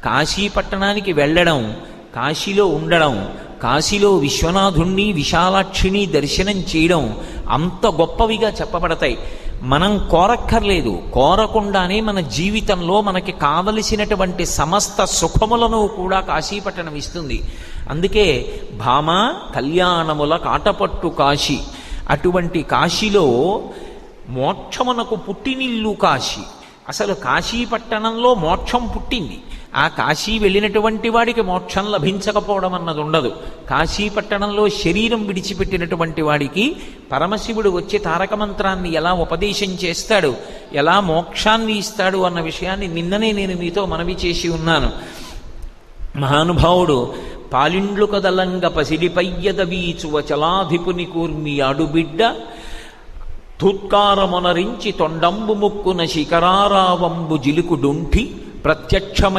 కాశీ పట్టణానికి వెళ్ళడం, కాశీలో ఉండడం, కాశీలో విశ్వనాథుణ్ణి విశాలాక్షిని దర్శనం చేయడం అంత గొప్పవిగా చెప్పబడతాయి. మనం కోరక్కర్లేదు, కోరకుండానే మన జీవితంలో మనకి కావలసినటువంటి సమస్త సుఖములను కూడా కాశీపట్టణం ఇస్తుంది. అందుకే భామ కళ్యాణముల కాటపట్టు కాశీ, అటువంటి కాశీలో మోక్షమునకు పుట్టినిల్లు కాశీ. అసలు కాశీపట్టణంలో మోక్షం పుట్టింది. ఆ కాశీ వెళ్ళినటువంటి వాడికి మోక్షం లభించకపోవడం అన్నది ఉండదు. కాశీపట్టణంలో శరీరం విడిచిపెట్టినటువంటి వాడికి పరమశివుడు వచ్చి తారక మంత్రాన్ని ఎలా ఉపదేశం చేస్తాడు, ఎలా మోక్షాన్ని ఇస్తాడు అన్న విషయాన్ని నిన్ననే నేను మీతో మనవి చేసి ఉన్నాను. మహానుభావుడు పాలిండ్లు కదలంగ పసిడిపయ్యద వీచువ చలాధిపుని కూర్మి ఆడుబిడ్డ ధూత్కారమొనరించి తొండంబు ముక్కున శిఖరారావంబు జిలుకుడుంఠి ప్రత్యక్షమై